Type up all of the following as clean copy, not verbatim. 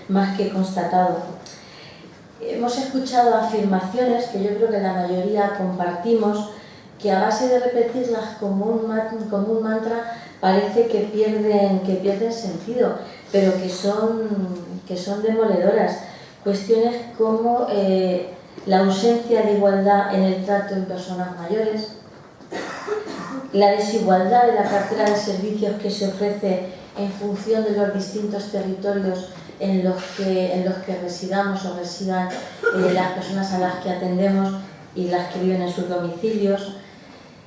más que constatado. Hemos escuchado afirmaciones que yo creo que la mayoría compartimos, que a base de repetirlas como un mantra parece que pierden sentido, pero que son demoledoras. Cuestiones como la ausencia de igualdad en el trato en personas mayores, la desigualdad de la cartera de servicios que se ofrece en función de los distintos territorios en los que residamos o residan las personas a las que atendemos y las que viven en sus domicilios,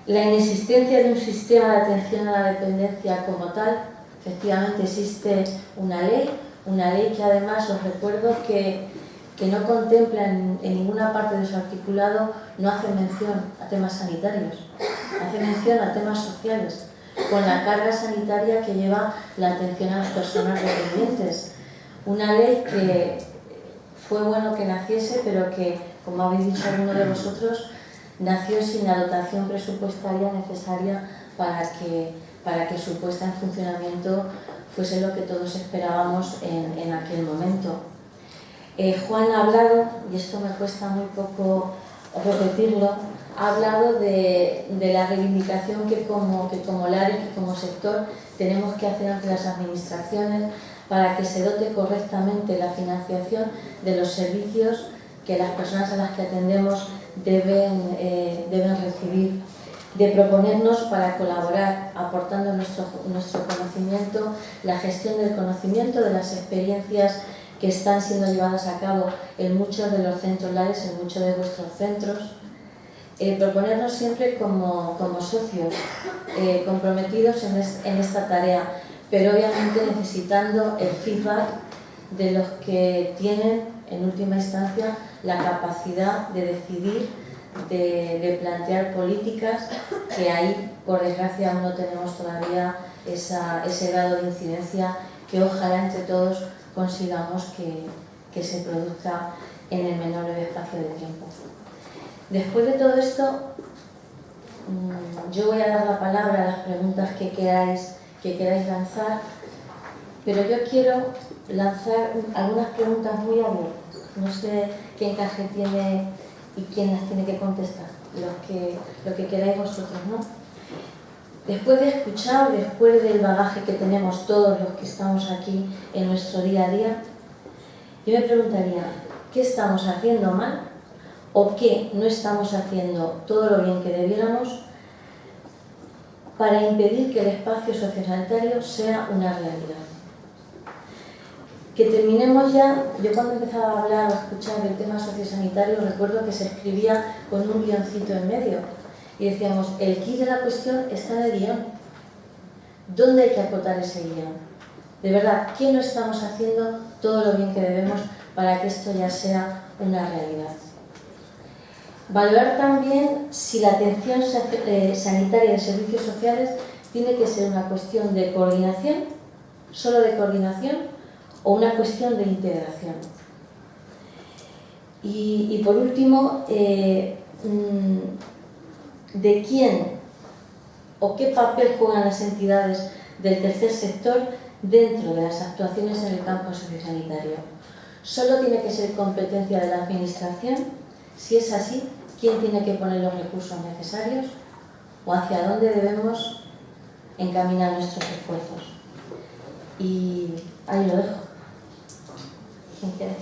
la inexistencia de un sistema de atención a la dependencia como tal. Efectivamente existe una ley que además os recuerdo que no contempla en ninguna parte de su articulado, no hace mención a temas sanitarios, hace mención a temas sociales, con la carga sanitaria que lleva la atención a las personas dependientes. Una ley que fue bueno que naciese, pero que, como habéis dicho alguno de vosotros, nació sin la dotación presupuestaria necesaria para que su puesta en funcionamiento fuese lo que todos esperábamos en aquel momento. Juan ha hablado, y esto me cuesta muy poco repetirlo, ha hablado de la reivindicación que como LARE, que como sector tenemos que hacer ante las administraciones para que se dote correctamente la financiación de los servicios que las personas a las que atendemos deben recibir, de proponernos para colaborar aportando nuestro conocimiento, la gestión del conocimiento, de las experiencias que están siendo llevadas a cabo en muchos de los centros LARES, en muchos de vuestros centros, proponernos siempre como socios comprometidos en esta tarea, pero obviamente necesitando el feedback de los que tienen en última instancia la capacidad de decidir, de plantear políticas, que ahí por desgracia aún no tenemos todavía ese grado de incidencia que ojalá entre todos consigamos que se produzca en el menor espacio de tiempo. Después de todo esto, yo voy a dar la palabra a las preguntas que queráis lanzar, pero yo quiero lanzar algunas preguntas muy abiertas. No sé qué encaje tiene y quién las tiene que contestar, lo que queráis vosotros, ¿no? Después de escuchar, después del bagaje que tenemos todos los que estamos aquí en nuestro día a día, yo me preguntaría, ¿qué estamos haciendo mal o qué no estamos haciendo todo lo bien que debiéramos para impedir que el espacio sociosanitario sea una realidad? Que terminemos ya. Yo cuando empezaba a hablar o a escuchar del tema sociosanitario recuerdo que se escribía con un guioncito en medio y decíamos, el quid de la cuestión está en el guión. ¿Dónde hay que acotar ese guión? De verdad, ¿qué no estamos haciendo todo lo bien que debemos para que esto ya sea una realidad? Valorar también si la atención sanitaria de servicios sociales tiene que ser una cuestión de coordinación, solo de coordinación, o una cuestión de integración. Y por último, de quién o qué papel juegan las entidades del tercer sector dentro de las actuaciones en el campo sociosanitario. ¿Solo tiene que ser competencia de la Administración? Si es así, ¿quién tiene que poner los recursos necesarios? ¿O hacia dónde debemos encaminar nuestros esfuerzos? Y ahí lo dejo. ¿Quién quieres?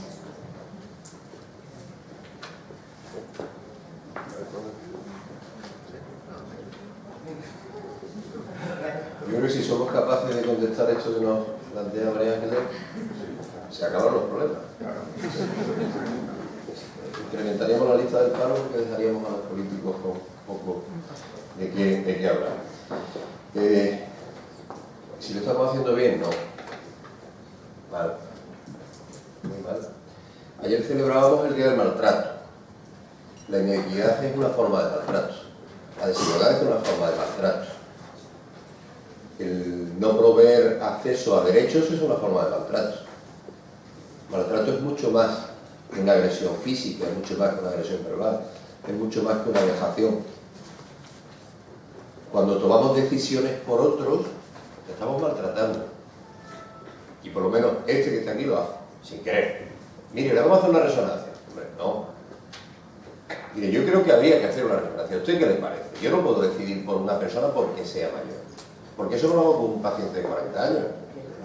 Yo creo que si somos capaces de contestar esto que nos plantea María Ángeles, se acaban los problemas. Incrementaríamos la lista del paro porque dejaríamos a los políticos con poco de qué hablar. Si lo estamos haciendo bien, no. Mal. Muy mal. Ayer celebrábamos el Día del Maltrato. La inequidad es una forma de maltrato. La desigualdad es una forma de maltrato. El no proveer acceso a derechos es una forma de maltrato. Maltrato es mucho más que una agresión física, es mucho más que una agresión verbal, es mucho más que una vejación. Cuando tomamos decisiones por otros, te estamos maltratando. Y por lo menos este que está aquí lo hace, sin querer. Mire, le vamos a hacer una resonancia. Hombre, no. Mire, yo creo que habría que hacer una resonancia. ¿A usted qué le parece? Yo no puedo decidir por una persona porque sea mayor. Porque eso no lo hago con un paciente de 40 años.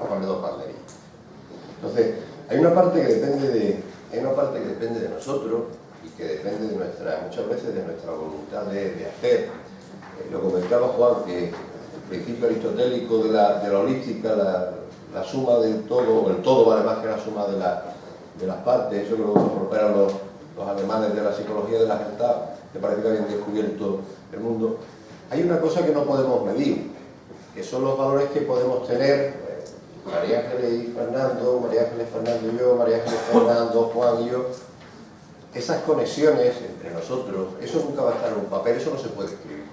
A ponerle 2 banderillas. Entonces, hay una parte que depende de nosotros y que depende de muchas veces de nuestra voluntad de hacer. Lo comentaba Juan, que el principio aristotélico de la holística, la suma del todo, o el todo vale más que la suma de las partes, eso que lo proponen los alemanes de la psicología de la Gestalt, que parece que habían descubierto el mundo. Hay una cosa que no podemos medir, que son los valores que podemos tener María Ángeles y Fernando, María Ángeles, Fernando y yo, María Ángeles, Fernando, Juan y yo. Esas conexiones entre nosotros, eso nunca va a estar en un papel, eso no se puede escribir.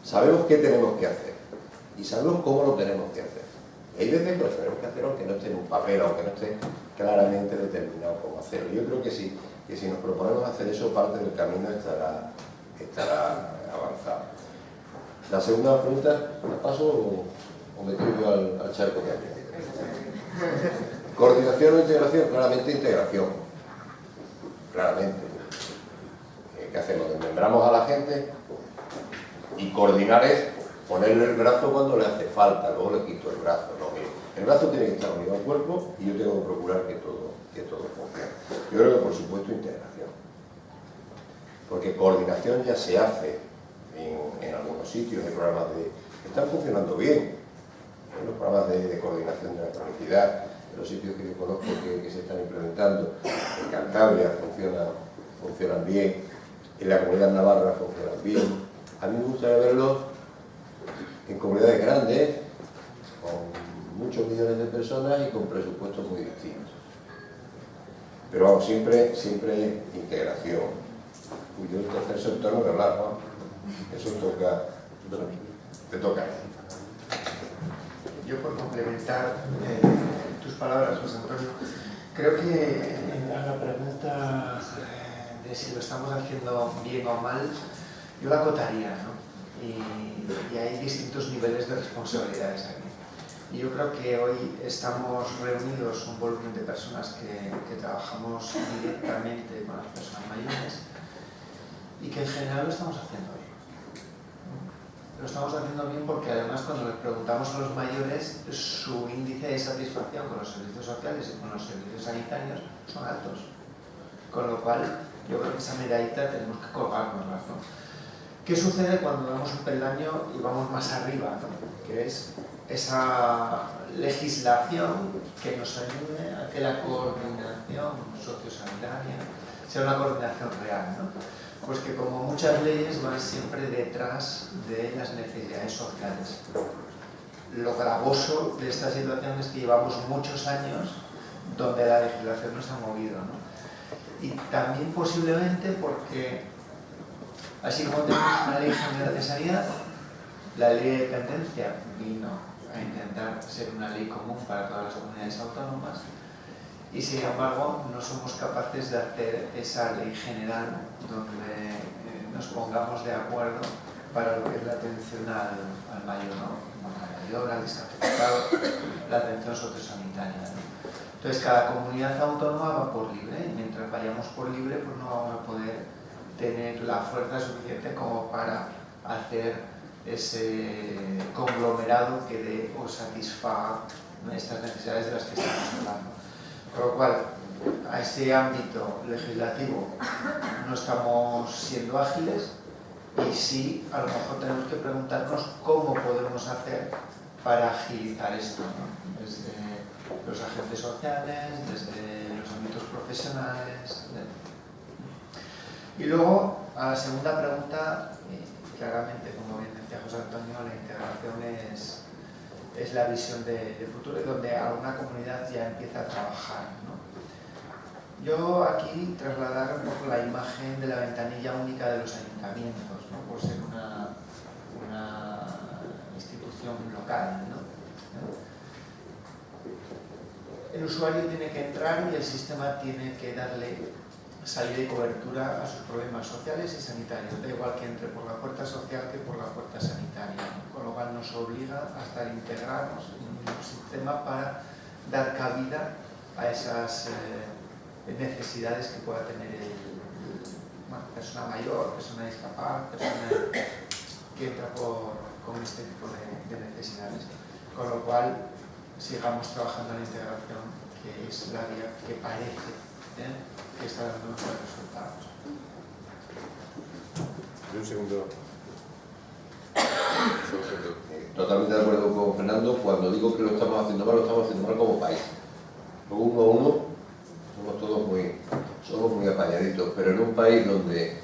Sabemos qué tenemos que hacer y sabemos cómo lo tenemos que hacer. Hay veces que lo tenemos que hacer aunque no esté en un papel, aunque no esté claramente determinado cómo hacerlo. Yo creo que si nos proponemos hacer eso, parte del camino estará avanzado. La segunda pregunta, ¿la paso o me tiro yo al charco también? ¿Coordinación o integración? Claramente integración. Claramente. ¿Qué hacemos? Desmembramos a la gente y coordinar es ponerle el brazo cuando le hace falta, luego le quito el brazo. No, mire, el brazo tiene que estar unido al cuerpo y yo tengo que procurar que todo funcione. Yo creo que por supuesto integración. Porque coordinación ya se hace en algunos sitios, hay programas que están funcionando bien. Los programas de coordinación de la cronicidad, en los sitios que yo conozco que se están implementando, en Cantabria funcionan bien, en la Comunidad Navarra funcionan bien. A mí me gustaría verlos en comunidades grandes, con muchos millones de personas y con presupuestos muy distintos. Pero vamos, siempre integración. Uy, yo el tercer sector no voy a hablar, ¿no? Eso te toca. Yo, por complementar tus palabras, José Antonio, creo que a la pregunta de si lo estamos haciendo bien o mal, yo la acotaría, ¿no? Y hay distintos niveles de responsabilidades aquí. Y yo creo que hoy estamos reunidos un volumen de personas que trabajamos directamente con las personas mayores y que en general lo estamos haciendo bien. Lo estamos haciendo bien porque además cuando les preguntamos a los mayores, su índice de satisfacción con los servicios sociales y con los servicios sanitarios son altos. Con lo cual, yo creo que esa medallita tenemos que colgárnosla, ¿no? ¿Qué sucede cuando damos un peldaño y vamos más arriba, ¿no? Que es esa legislación que nos ayude a que la coordinación sociosanitaria sea una coordinación real, ¿no? Pues que como muchas leyes van siempre detrás de las necesidades sociales. Lo gravoso de esta situación es que llevamos muchos años donde la legislación no se ha movido, ¿no? Y también posiblemente porque, así como tenemos una ley general de sanidad, la ley de dependencia vino a intentar ser una ley común para todas las comunidades autónomas y sin embargo no somos capaces de hacer esa ley general donde nos pongamos de acuerdo para lo que es la atención al mayor, ¿no? Al mayor, al discapacitado, la atención sociosanitaria, ¿no? Entonces cada comunidad autónoma va por libre y mientras vayamos por libre pues no vamos a poder tener la fuerza suficiente como para hacer ese conglomerado que dé o satisfaga estas necesidades de las que estamos hablando. Con lo cual, a ese ámbito legislativo no estamos siendo ágiles y sí, a lo mejor tenemos que preguntarnos cómo podemos hacer para agilizar esto, ¿no? Desde los agentes sociales, desde los ámbitos profesionales. Y luego, a la segunda pregunta, claramente, como bien decía José Antonio, la integración es la visión de futuro y donde alguna comunidad ya empieza a trabajar, ¿no? Yo aquí trasladar un poco la imagen de la ventanilla única de los ayuntamientos, ¿no? Por ser una institución local, ¿no? El usuario tiene que entrar y el sistema tiene que darle salida y cobertura a sus problemas sociales y sanitarios, da igual que entre por la puerta social que por la puerta sanitaria, ¿no? Con lo cual nos obliga a estar integrados en un mismo sistema para dar cabida a esas necesidades que pueda tener persona mayor, persona discapacitada, persona que entra con este tipo de necesidades. Con lo cual, sigamos trabajando en la integración, que es la vía que parece que está dando mejores resultados. Un segundo. Totalmente de acuerdo con Fernando. Cuando digo que lo estamos haciendo mal como país. Luego uno a uno somos muy apañaditos, pero en un país donde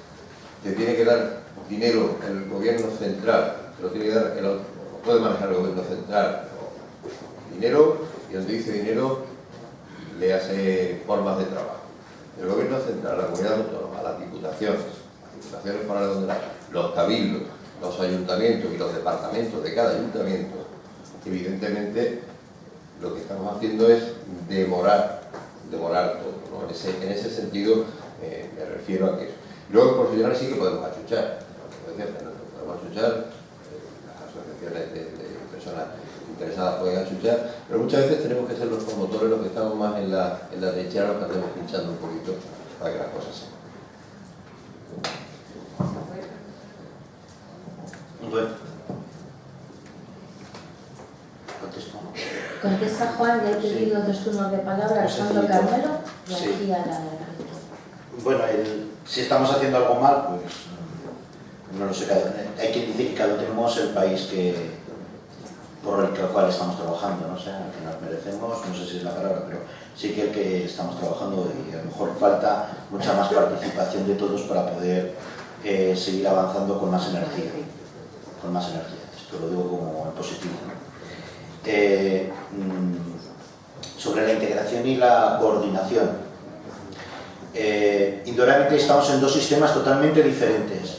te tiene que dar dinero el gobierno central, te lo tiene que dar, no puede manejar el gobierno central dinero, y donde dice dinero le hace formas de trabajo. El gobierno central, la comunidad autónoma, las diputaciones forales donde los cabildos, los ayuntamientos y los departamentos de cada ayuntamiento, evidentemente lo que estamos haciendo es demorar todo, ¿no? En ese sentido me refiero a que luego en profesional sí que podemos achuchar, podemos achuchar, las asociaciones de personas interesadas pueden achuchar, pero muchas veces tenemos que ser los promotores, los que estamos más en la trinchera, los que andemos pinchando un poquito para que las cosas sean. Bueno. Contesto. Contesta Juan, ya he pedido dos turnos de palabra, Alejandro Carmelo, y sí. aquí a la... Bueno, si estamos haciendo algo mal, pues no lo sé, hay quien dice que cada uno tenemos el país por el cual estamos trabajando, ¿no? O sea, que nos merecemos, no sé si es la palabra, pero sí que el que estamos trabajando, y a lo mejor falta mucha más participación de todos para poder seguir avanzando con más energía. Con más energía, esto lo digo como en positivo, ¿no? Sobre la integración y la coordinación. Indudablemente estamos en dos sistemas totalmente diferentes.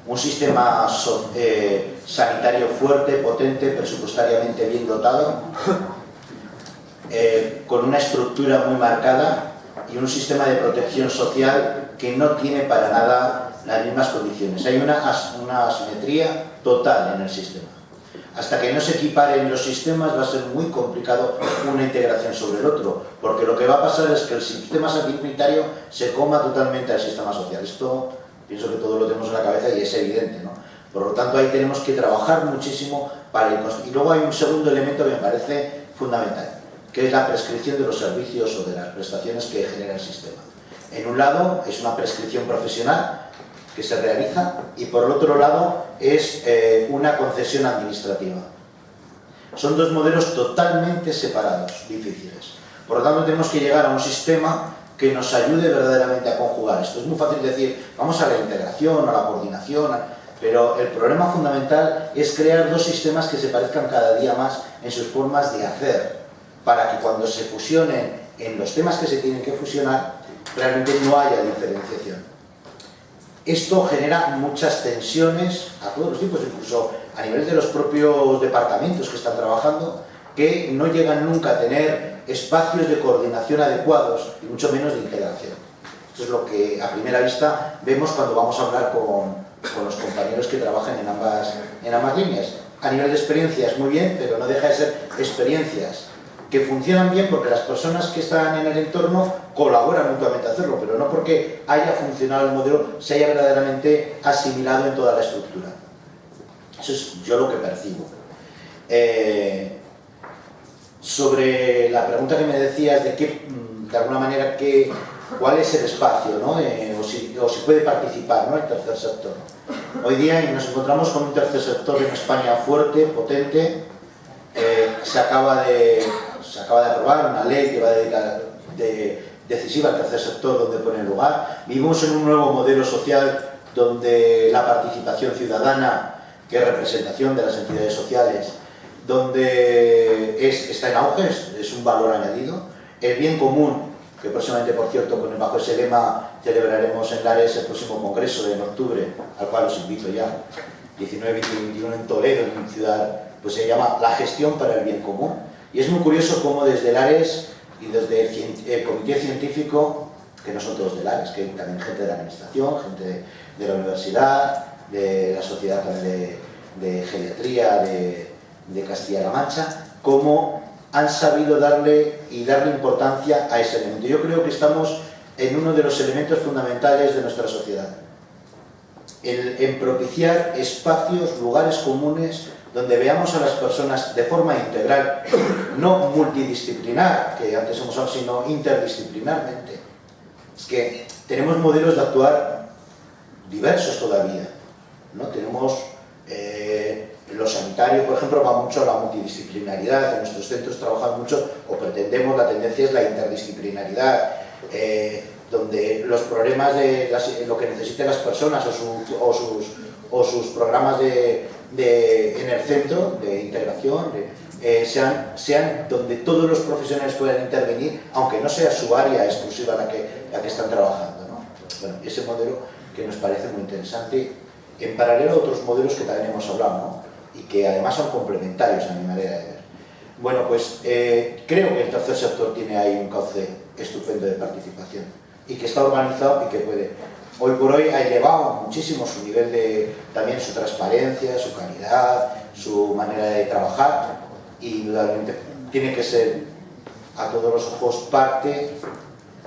Un sistema sanitario fuerte, potente, presupuestariamente bien dotado, con una estructura muy marcada, y un sistema de protección social que no tiene para nada las mismas condiciones. Hay una asimetría total en el sistema. Hasta que no se equiparen los sistemas va a ser muy complicado una integración sobre el otro, porque lo que va a pasar es que el sistema sanitario se coma totalmente al sistema social. Esto pienso que todos lo tenemos en la cabeza y es evidente, ¿no? Por lo tanto, ahí tenemos que trabajar muchísimo para ir. Y luego hay un segundo elemento que me parece fundamental, que es la prescripción de los servicios o de las prestaciones que genera el sistema. En un lado es una prescripción profesional que se realiza, y por el otro lado es una concesión administrativa. Son dos modelos totalmente separados, difíciles. Por lo tanto, tenemos que llegar a un sistema que nos ayude verdaderamente a conjugar esto. Es muy fácil decir, vamos a la integración, a la coordinación, pero el problema fundamental es crear dos sistemas que se parezcan cada día más en sus formas de hacer, para que cuando se fusionen en los temas que se tienen que fusionar, realmente no haya diferenciación. Esto genera muchas tensiones a todos los tipos, incluso a nivel de los propios departamentos que están trabajando, que no llegan nunca a tener espacios de coordinación adecuados y mucho menos de integración. Esto es lo que a primera vista vemos cuando vamos a hablar con los compañeros que trabajan en ambas líneas. A nivel de experiencias, muy bien, pero no deja de ser experiencias que funcionan bien porque las personas que están en el entorno colaboran mutuamente a hacerlo, pero no porque haya funcionado el modelo, se haya verdaderamente asimilado en toda la estructura. Eso es yo lo que percibo. Sobre la pregunta que me decías de alguna manera, cuál es el espacio, ¿no? o si puede participar, ¿no?, el tercer sector. Hoy día nos encontramos con un tercer sector en España fuerte, potente. Se acaba de aprobar una ley que va a dedicar decisiva al tercer sector, donde pone lugar. Vivimos en un nuevo modelo social donde la participación ciudadana, que es representación de las entidades sociales, donde está en auge, es un valor añadido. El bien común, que próximamente, por cierto, bajo ese lema celebraremos en Lares el próximo congreso en octubre, al cual os invito ya, 19, 20 y 21 en Toledo, en una ciudad, pues se llama La Gestión para el Bien Común. Y es muy curioso cómo desde Lares y desde el Comité Científico que no son todos del ARES, que hay también gente de la administración, gente de la universidad, de la sociedad también de geriatría de Castilla-La Mancha, cómo han sabido darle importancia a ese elemento. Yo creo que estamos en uno de los elementos fundamentales de nuestra sociedad, en propiciar espacios, lugares comunes, donde veamos a las personas de forma integral, no multidisciplinar, que antes hemos hablado, sino interdisciplinarmente. Es que tenemos modelos de actuar diversos todavía, ¿no? Tenemos los sanitarios, por ejemplo, va mucho a la multidisciplinaridad, en nuestros centros trabajan mucho, o pretendemos, la tendencia es la interdisciplinaridad, donde los problemas de lo que necesiten las personas o sus programas en el centro de integración sean donde todos los profesionales puedan intervenir, aunque no sea su área exclusiva la que están trabajando, ¿no? Bueno, ese modelo que nos parece muy interesante, en paralelo a otros modelos que también hemos hablado, ¿no? Y que además son complementarios a mi manera de ver. Bueno, pues creo que el tercer sector tiene ahí un cauce estupendo de participación y que está organizado y que puede. Hoy por hoy ha elevado muchísimo su nivel también su transparencia, su calidad, su manera de trabajar, y indudablemente tiene que ser a todos los ojos parte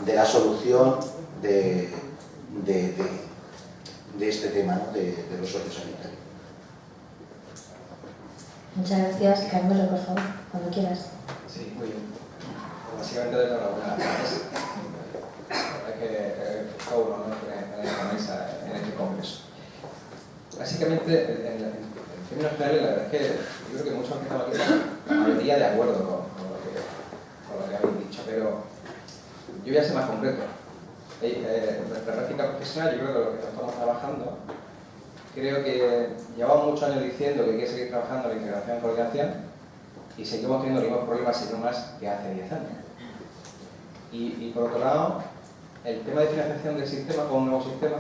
de la solución de este tema, ¿no? de los sociosanitarios. Muchas gracias. Carmelo, por favor, cuando quieras. Sí, muy bien. Básicamente de enhorabuena. La verdad que fue un honor tener la mesa en este congreso. Básicamente, en términos generales, la verdad es que yo creo que muchos han estado aquí, la mayoría de acuerdo con lo que habéis dicho, pero yo voy a ser más concreto. Nuestra práctica profesional, yo creo que lo que estamos trabajando, creo que llevamos muchos años diciendo que hay que seguir trabajando en la integración y coordinación, y seguimos teniendo los mismos problemas, si no más, que hace 10 años. Y por otro lado, el tema de financiación del sistema con un nuevo sistema,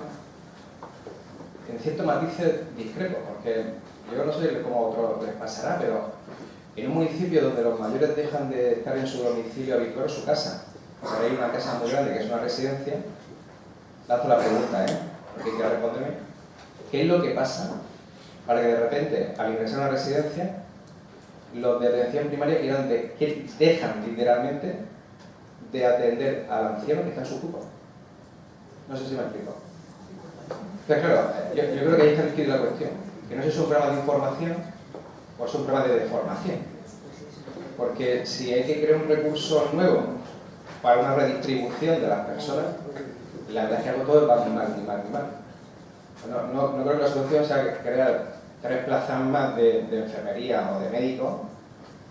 en cierto matices discrepo, porque yo no sé cómo a otros les pasará, pero en un municipio donde los mayores dejan de estar en su domicilio habitual, su casa, porque hay una casa muy grande que es una residencia, lanzo la pregunta, porque quiero responderme, ¿qué es lo que pasa para que de repente, al ingresar a una residencia, los de atención primaria que dejan literalmente de atender al anciano que está en su cupo? No sé si me explico. Pero claro, yo creo que ahí está adquirida la cuestión, que no sé si es un programa de información o es un programa de deformación. Porque si hay que crear un recurso nuevo para una redistribución de las personas, la verdad es que algo todo va muy mal, ni mal, ni mal. No creo que la solución sea crear 3 plazas más de enfermería o de médico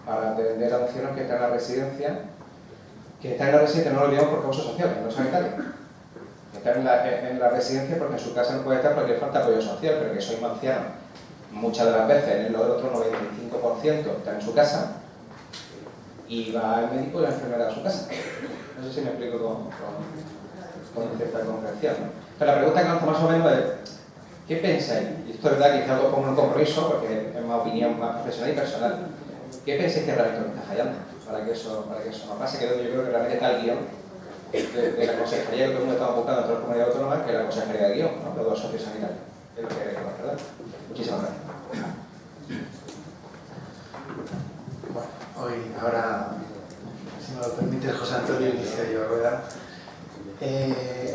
para atender a ancianos que están en la residencia, no lo olvidamos por causas sociales, no sanitarias. Están en la residencia porque en su casa no puede estar porque falta apoyo social, pero que soy anciano. Muchas de las veces, en el otro 95% están en su casa y va el médico y la enfermera a su casa. No sé si me explico con cierta concreción, ¿no? Pero la pregunta que lanzo más o menos es, ¿qué pensáis? Y esto es verdad que quizás como un compromiso, porque es más opinión más profesional y personal. ¿Qué pensáis que realmente está fallando para que eso no pase? Que yo creo que realmente está el guión de la consejería que todo el mundo estamos buscando en todas las comunidades autónomas, que es la consejería de guión, ¿no? Los dos socios sanitarios. Es lo que queremos, ¿verdad? Muchísimas gracias. Bueno, ahora, si me lo permite José Antonio, inicio yo a rueda.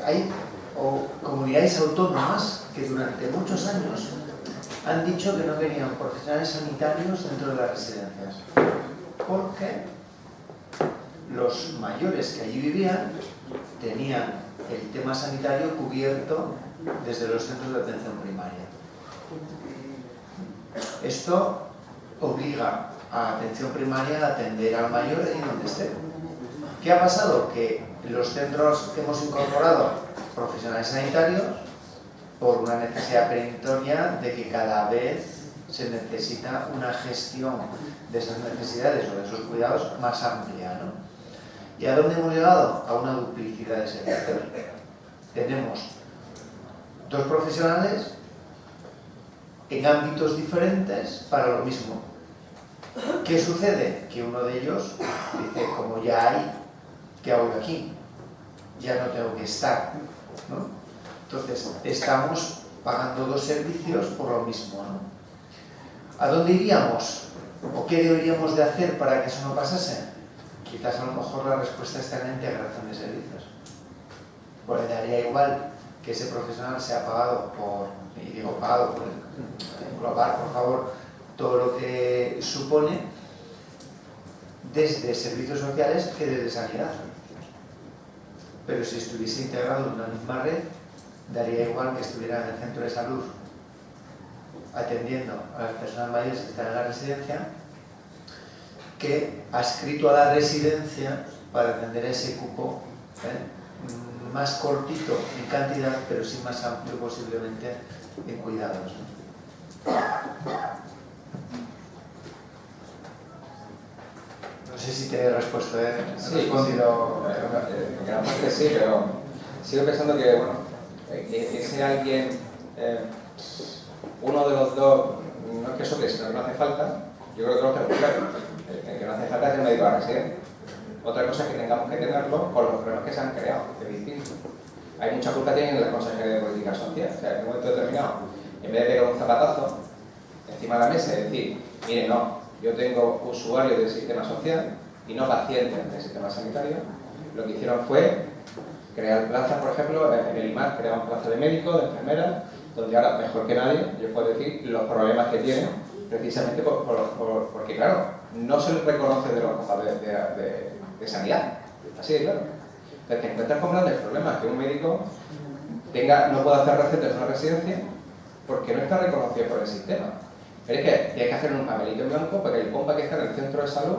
Hay comunidades autónomas que durante muchos años han dicho que no querían profesionales sanitarios dentro de las residencias, porque los mayores que allí vivían tenían el tema sanitario cubierto desde los centros de atención primaria. Esto obliga a atención primaria a atender al mayor allí donde esté. ¿Qué ha pasado? Que los centros que hemos incorporado profesionales sanitarios, por una necesidad peremptoria de que cada vez se necesita una gestión de esas necesidades o de esos cuidados más amplia, ¿no? ¿Y a dónde hemos llegado? A una duplicidad de servicios. Tenemos 2 profesionales en ámbitos diferentes para lo mismo. ¿Qué sucede? Que uno de ellos dice, como ya hay, ¿qué hago yo aquí? ya no tengo que estar, ¿no? Entonces, estamos pagando dos servicios por lo mismo, ¿no? ¿A dónde iríamos? ¿O qué deberíamos de hacer para que eso no pasase? Quizás a lo mejor la respuesta está en la integración de servicios. Pues daría igual que ese profesional sea pagado por, y digo pagado por englobar, por favor, todo lo que supone desde servicios sociales que desde sanidad. Pero si estuviese integrado en una misma red, daría igual que estuviera en el centro de salud atendiendo a las personas mayores que están en la residencia, que adscrito a la residencia para atender a ese cupo más cortito en cantidad, pero sí más amplio posiblemente en cuidados, ¿no? No sé si te he respuesto, Sí, respondido. En gran parte sí, pero sigo pensando que, bueno, ese alguien, uno de los dos, no es que sobre, sino que no hace falta. Yo creo que lo que claro, el que no hace falta es el médico de la residencia. Otra cosa es que tengamos que tenerlo con los problemas que se han creado, que es distinto. Hay mucha culpa tienen la Consejería de Política Social. O sea, en un momento determinado, en vez de pegar un zapatazo encima de la mesa y decir, mire, no, yo tengo usuarios del sistema social y no pacientes del sistema sanitario, lo que hicieron fue crear plazas, por ejemplo, en el IMAR creaban plazas de médicos, de enfermeras, donde ahora, mejor que nadie, yo puedo decir los problemas que tienen, precisamente porque, claro, no se les reconoce de los copas de sanidad. Así de claro. Entonces, te encuentras con grandes problemas, que un médico no pueda hacer recetas en una residencia porque no está reconocido por el sistema. Pero es que tienes que hacer un papelito en blanco para que el compa que está en el centro de salud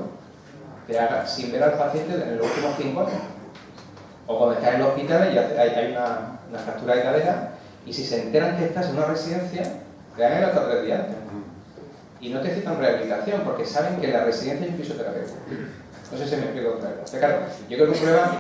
te haga sin ver al paciente en los últimos 5 años. O cuando estás en el hospital y hay una fractura de cadera, y si se enteran que estás en una residencia, te hagan el otro 3 días antes. Y no te citan rehabilitación porque saben que en la residencia hay un fisioterapeuta. No sé si me explico otra vez. Pero claro, yo creo que un problema